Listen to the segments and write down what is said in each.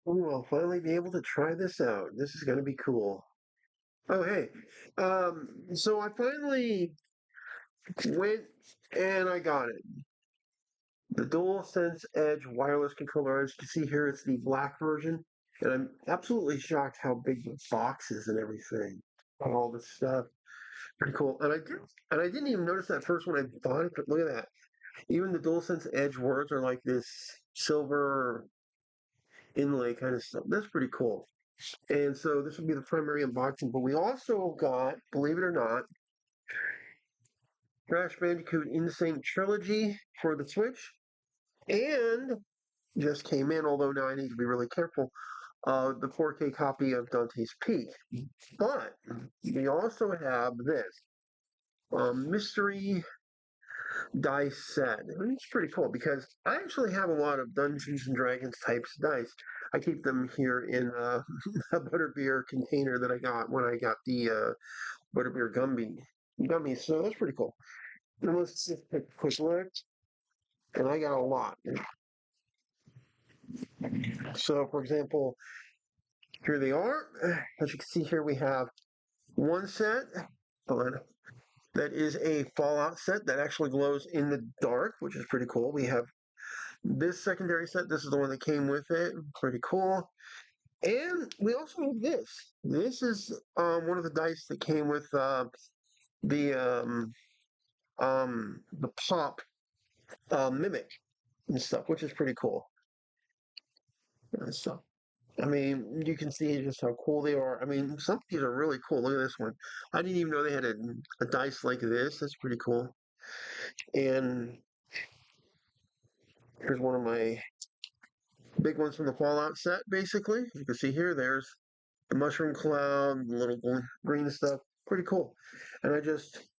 Ooh, I'll finally be able to try this out. This is going to be cool. Oh, hey. So I finally went and I got it. The DualSense Edge wireless controller. As you can see here, it's the black version. And I'm absolutely shocked how big the box is and everything. All this stuff. Pretty cool. And I didn't even notice that first when I bought it, but look at that. Even the DualSense Edge words are like this silver inlay kind of stuff. That's pretty cool. And so this will be the primary unboxing, but we also got, believe it or not, Crash Bandicoot Insane Trilogy for the Switch, and just came in, although now I need to be really careful, the 4K copy of Dante's Peak. But we also have this mystery dice set. It's pretty cool because I actually have a lot of Dungeons and Dragons types dice. I keep them here in a butterbeer container that I got when I got the butterbeer gummies. So that's pretty cool. And let's just take a quick look. And I got a lot. So, for example, here they are. As you can see here, we have one set. That is a Fallout set that actually glows in the dark, which is pretty cool. We have this secondary set. This is the one that came with it. Pretty cool. And we also have this. This is one of the dice that came with the the pop mimic and stuff, which is pretty cool. So, I mean, you can see just how cool they are. I mean, some of these are really cool. Look at this one. I didn't even know they had a dice like this. That's pretty cool. And here's one of my big ones from the Fallout set, basically. You can see here, there's the mushroom cloud, the little green stuff. Pretty cool. And I just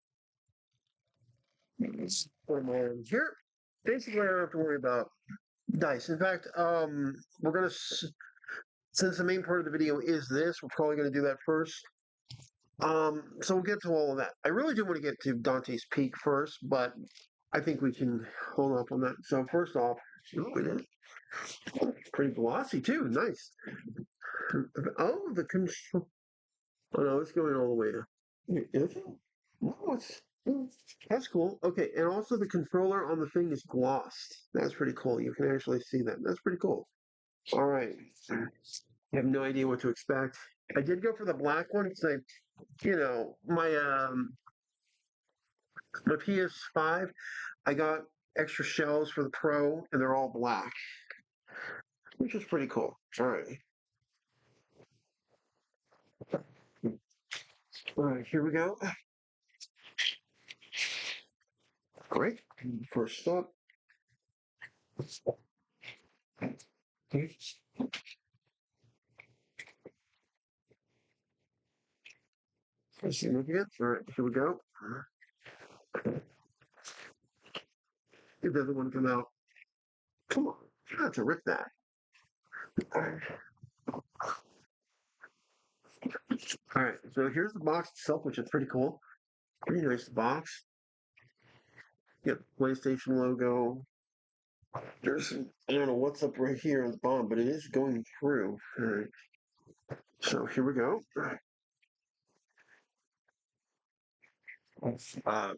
put them on here. Basically, I don't have to worry about dice. In fact, we're going to, since the main part of the video is this, we're probably going to do that first. So we'll get to all of that. I really do want to get to Dante's Peak first, but I think we can hold up on that. So first off, ooh, it's pretty glossy too. Nice. Oh, the control. Oh no, it's going all the way. Is it? No, it's that's cool. Okay, and also the controller on the thing is glossed. That's pretty cool. You can actually see that. That's pretty cool. All right. I have no idea what to expect. I did go for the black one because my PS5, I got extra shells for the Pro, and they're all black, which is pretty cool. All right. All right, here we go. Great. First up. Let's see, look at it. All right, here we go. It doesn't want to come out. Come on. I have to rip that. All right, so here's the box itself, which is pretty cool. Pretty nice box. Got the PlayStation logo. There's, I don't know what's up right here on the bottom, but it is going through. All right. So here we go. Uh,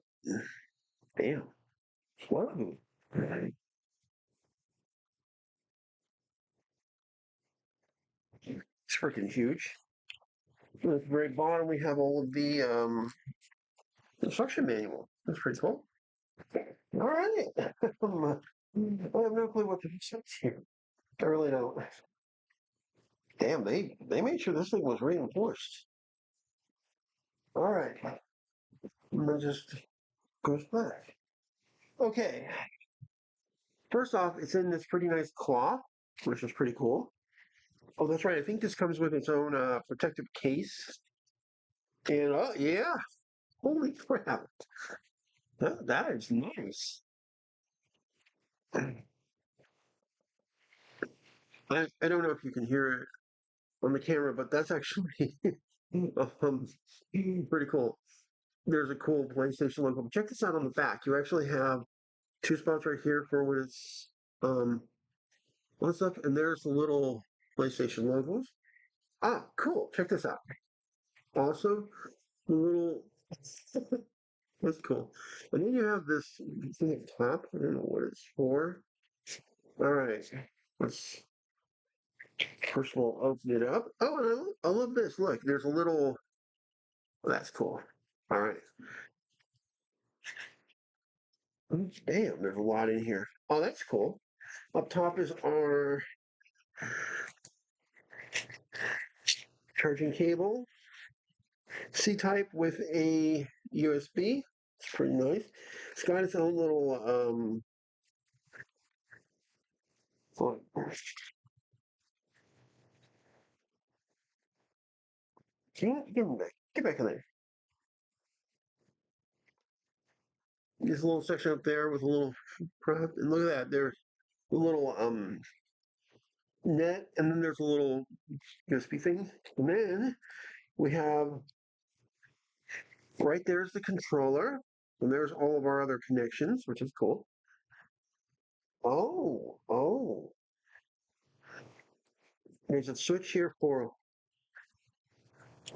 damn. Whoa. It's freaking huge. At the very bottom, we have all of the instruction manual. That's pretty cool. All right. I have no clue what to expect here. I really don't. Damn, they made sure this thing was reinforced. All right. And then just goes back. Okay. First off, it's in this pretty nice cloth, which is pretty cool. Oh, that's right. I think this comes with its own protective case. And oh yeah, holy crap, that is nice. I don't know if you can hear it on the camera, but that's actually um, pretty cool. There's a cool PlayStation logo. Check this out on the back. You actually have two spots right here for when it's on stuff, and there's a little PlayStation logos. Ah, cool. Check this out. Also, the little that's cool. And then you have this thing at the top. I don't know what it's for. All right. Let's first of all open it up. Oh, and I love this. Look, there's a little. Well, that's cool. All right. Damn, there's a lot in here. Oh, that's cool. Up top is our charging cable, C-type with a USB. It's pretty nice. It's got its own little oh, get back. Get back in there. There's a little section up there with a little prop, and look at that. There's a little net, and then there's a little USB thing. And then we have right there's the controller, and there's all of our other connections, which is cool. Oh, there's a switch here for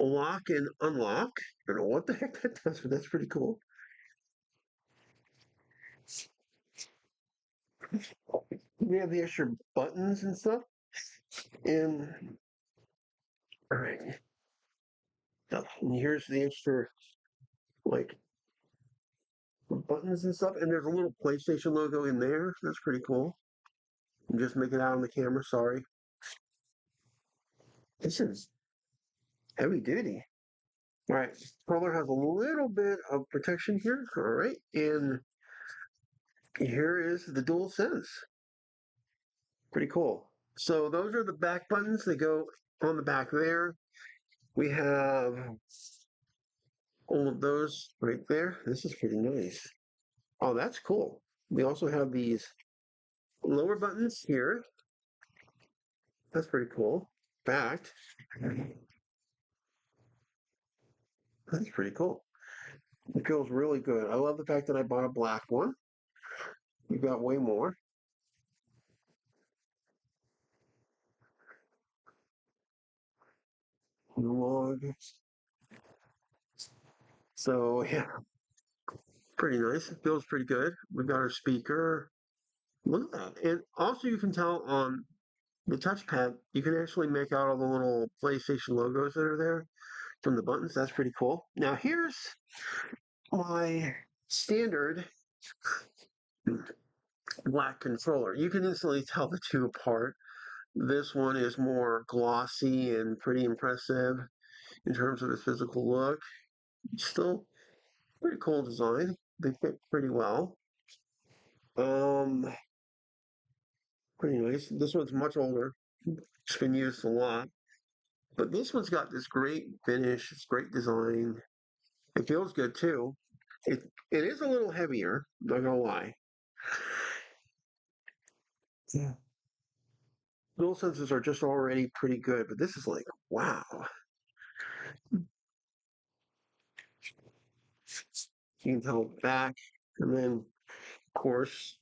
lock and unlock. I don't know what the heck that does, but that's pretty cool. We have the extra buttons and stuff. And all right, and here's the extra like buttons and stuff. And there's a little PlayStation logo in there. That's pretty cool. I'm just making it out on the camera. Sorry. This is heavy duty. All right, controller has a little bit of protection here. All right, and here is the DualSense. Pretty cool. So those are the back buttons. They go on the back there. We have all of those right there. This is pretty nice. Oh, that's cool. We also have these lower buttons here. That's pretty cool. Back. That's pretty cool. It feels really good. I love the fact that I bought a black one. We've got way more. Log. So yeah, pretty nice. It feels pretty good. We've got our speaker. Look at that. And also you can tell on the touchpad, you can actually make out all the little PlayStation logos that are there from the buttons. That's pretty cool. Now here's my standard black controller. You can instantly tell the two apart. This one is more glossy and pretty impressive in terms of its physical look. Still pretty cool design. They fit pretty well. Um, Pretty nice. This one's much older. It's been used a lot. But this one's got this great finish. It's great design. It feels good too. It is a little heavier, not gonna lie. Yeah. Dual senses are just already pretty good, but this is like, wow. You can tell back, and then of course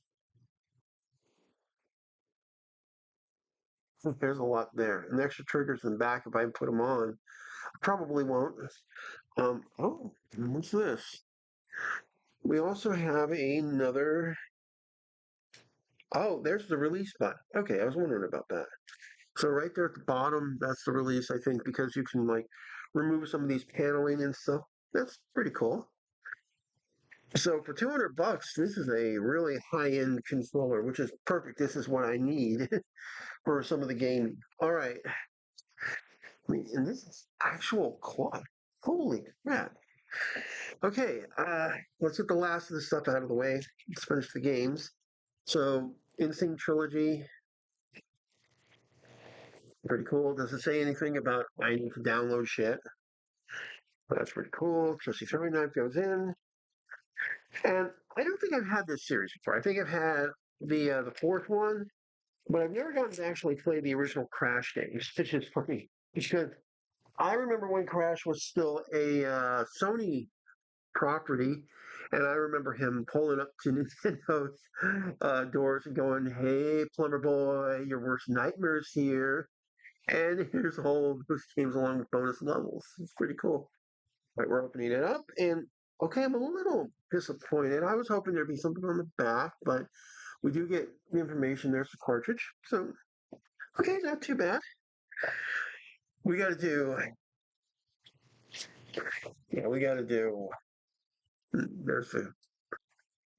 there's a lot there. And the extra triggers in the back, if I put them on, probably won't. Oh, what's this? We also have another. Oh, there's the release button. Okay, I was wondering about that. So right there at the bottom, that's the release, I think, because you can like remove some of these paneling and stuff. That's pretty cool. So for 200 bucks, this is a really high-end controller, which is perfect. This is what I need for some of the gaming. All right. I mean, and this is actual cloth. Holy crap. Okay, let's get the last of the stuff out of the way. Let's finish the games. So, Insane Trilogy, pretty cool. Does it say anything about I need to download shit? That's pretty cool. Trusty throwing knife goes in. And I don't think I've had this series before. I think I've had the fourth one, but I've never gotten to actually play the original Crash games, which is funny because I remember when Crash was still a Sony property, and I remember him pulling up to Nintendo's doors and going, "Hey, plumber boy, your worst nightmare's here." And here's all of those games along with bonus levels. It's pretty cool. All right, we're opening it up, and okay, I'm a little disappointed. I was hoping there'd be something on the back, but we do get the information. There's the cartridge. So, okay, not too bad. We got to do, yeah, we got to do, there's the,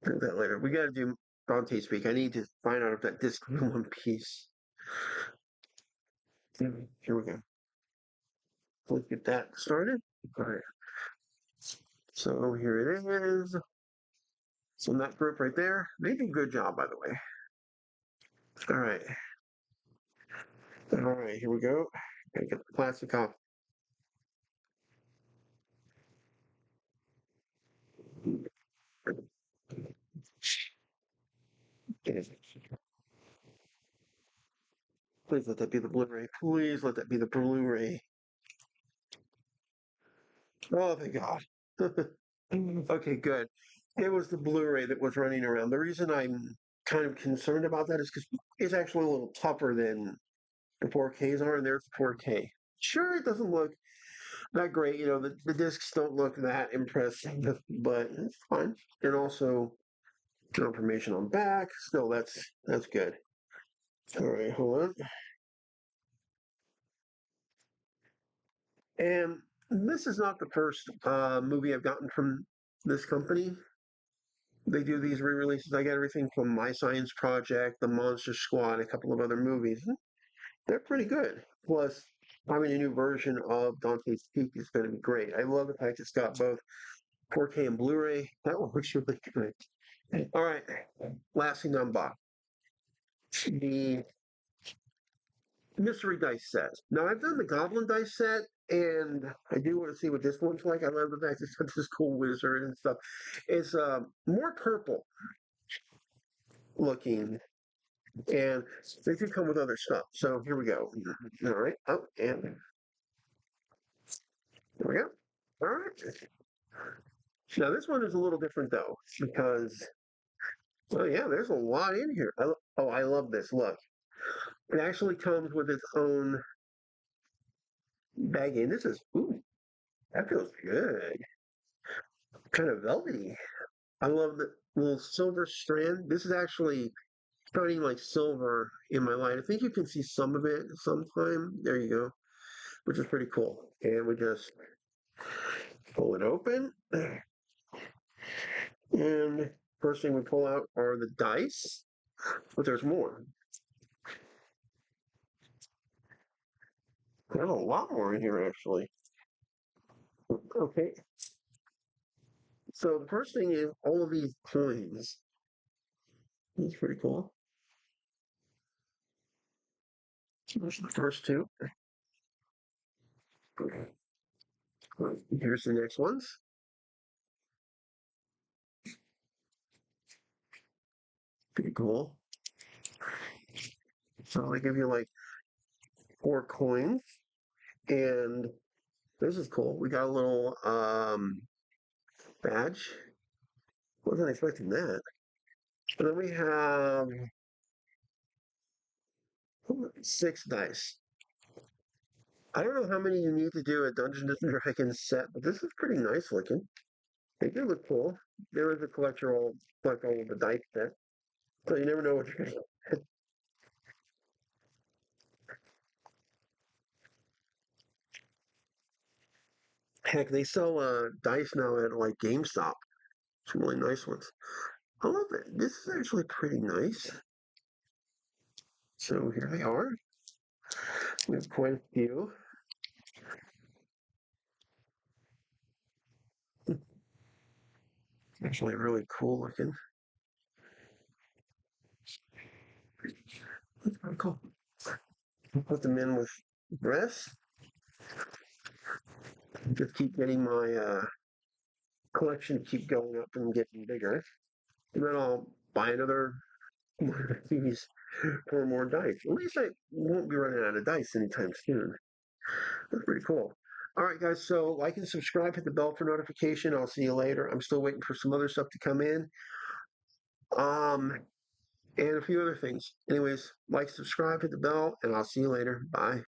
that later. We got to do Dante Speak. I need to find out if that disc is in one piece. Here we go. Let's get that started. All right. So here it is. So in that group right there, they did a good job, by the way. All right. All right, here we go. Gotta get the plastic off. Please let that be the Blu-ray. Please let that be the Blu-ray. Oh, thank God. Okay, good. It was the Blu-ray that was running around. The reason I'm kind of concerned about that is because it's actually a little tougher than the 4Ks are, and there's 4K. Sure, it doesn't look that great. You know, the discs don't look that impressive, but it's fine. And also, no information on back. Still, that's good. All right, hold on. And this is not the first movie I've gotten from this company. They do these re-releases. I got everything from My Science Project, The Monster Squad, a couple of other movies. They're pretty good. Plus, having a new version of Dante's Peak is going to be great. I love the fact it's got both 4K and Blu-ray. That one looks really good. All right, last thing on box. The mystery dice set. Now I've done the Goblin dice set, and I do want to see what this one's like. I love the fact it's got this cool wizard and stuff. It's more purple looking, and they do come with other stuff. So here we go. All right. Oh, and there we go. All right. Now this one is a little different though, because oh yeah, there's a lot in here. Oh, I love this. Look, it actually comes with its own bag, and this is ooh, that feels good. Kind of velvety. I love the little silver strand. This is actually shining like silver in my light. I think you can see some of it sometime. There you go, which is pretty cool. And we just pull it open. And first thing we pull out are the dice, but there's more. There's a lot more in here, actually. Okay, so the first thing is all of these coins. That's pretty cool. There's the first two. Here's the next ones. Pretty cool. So they give you like 4 coins, and this is cool. We got a little badge. Wasn't expecting that. And then we have 6 dice. I don't know how many you need to do a Dungeons and Dragons set, but this is pretty nice looking. They do look cool. There is a collector collect all of the dice set, so you never know what you're going to get. Heck, they sell dice now at like GameStop. Some really nice ones. I love it. This is actually pretty nice. So here they are. We have quite a few. Actually, really cool looking. That's pretty cool. Put them in with breasts. Just keep getting my collection keep going up and getting bigger. And then I'll buy another one of these for more dice. At least I won't be running out of dice anytime soon. That's pretty cool. All right, guys. So like and subscribe, hit the bell for notification. I'll see you later. I'm still waiting for some other stuff to come in. Um, and a few other things. Anyways, like, subscribe, hit the bell, and I'll see you later. Bye.